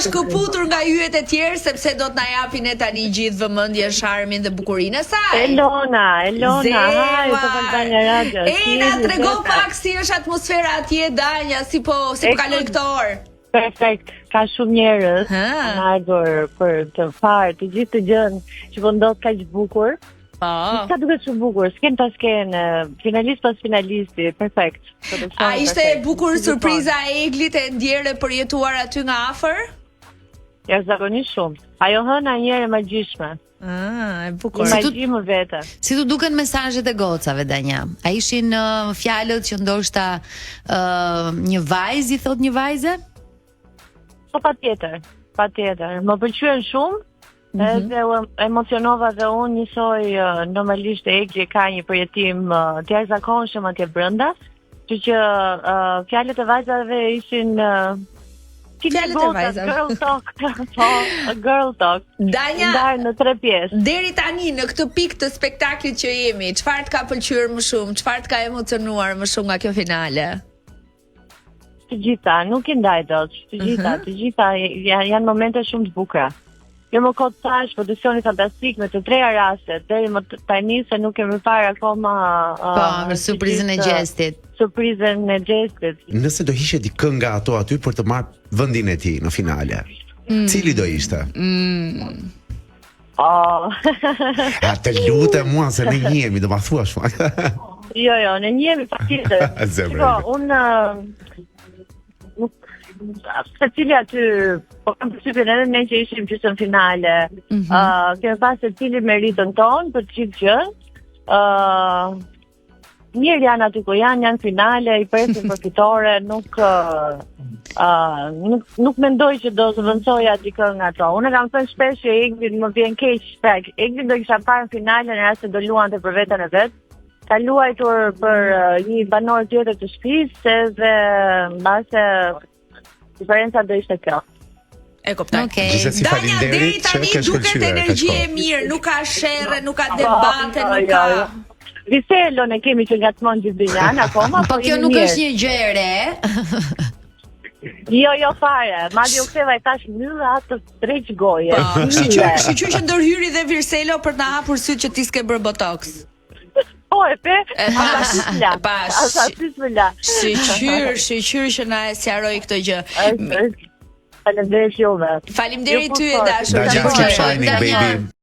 shkëputur nga yjet e tjerë sepse do të na japin e tani gjithë vëmendjen, sharmin dhe bukurinë e saj. Elona, hajde të Albania Radio. Na trego pak si është atmosfera atje, Danja, si po kalon këto orë. Perfekt, ka shumë njerëz kanë ardhur për të parë të gjithë të gjën që po ndodh kaq bukur. Ka duket shumë bukur, sken pas sken, finalist pas finalisti, perfekt. A ishte e bukur surpriza e Eglit e ndjerë përjetuar aty nga afër? Jashtëzakonisht shumë. Ajo hëna një herë magjishme. E bukur. Magji më vete. Si tu duken mesazhet e gocave, Danja? A ishin fjalët që ndoshta një vajzë i thot një vajze? Po patjetër. Më pëlqyen shumë. Edhe emocionova dhe unë njësoj normalisht Egli ka një përjetim të jashtëzakonshëm atje brenda, kështu që fjalët e vajzave ishin fjalët e vajzave. Girl talk. Danja, ndarë në 3 pjesë. Deri tani në këtë pikë të spektaklit që jemi, çfarë të ka pëlqyer më shumë, çfarë të ka emocionuar më shumë nga kjo finale? Të gjitha, nuk i ndaj dot. Të gjitha janë momente shumë të bukura. Jo më kot tash, produksioni fantastik me të treja rastet, deri më tani se nuk kemi parë akoma surprizën e gjestit. Nëse do hishe di këngë nga ato aty për të marrë vendin e tij në finale. Cili do ishte? Të lutem mua se ne njihemi, do ma thuash. Jo, ne njihemi patjetër. Unë se cili aty, po kam përshtypjen edhe ne që ishim gjysmë finale, kemi pas se cili meritën tonë për të gjithë gjë. Mirë janë aty ku janë finale, i presin për fitore, nuk mendoj që do të vëndsoja dikë nga ato. Unë kam thënë shpesh që Egli më vjen keq, Egli do kisha parë në finale në rast se do luante për veten e vet. Ka luajtur për një banor tjetër të shtëpisë edhe mbase diferenca do ishte kjo. E kuptoj. Danja, deri tani duket energji e mirë, nuk ka sherrë, nuk ka debate, nuk ka. Viselo ne kemi që ngatmon gjithë dynjan akoma, po kjo nuk është një gjë e re. Jo fare, madje u ktheva e tash mbyllë atë drejt goje. Shiqyr që ndërhyri dhe Virselo për të na hapur syt që ti s'ke bërë botox. Po e pe, shiqyr që na e sqaroi këtë gjë. Faleminderit juve. Faleminderit ty e dashur. Danja, keep shining, baby.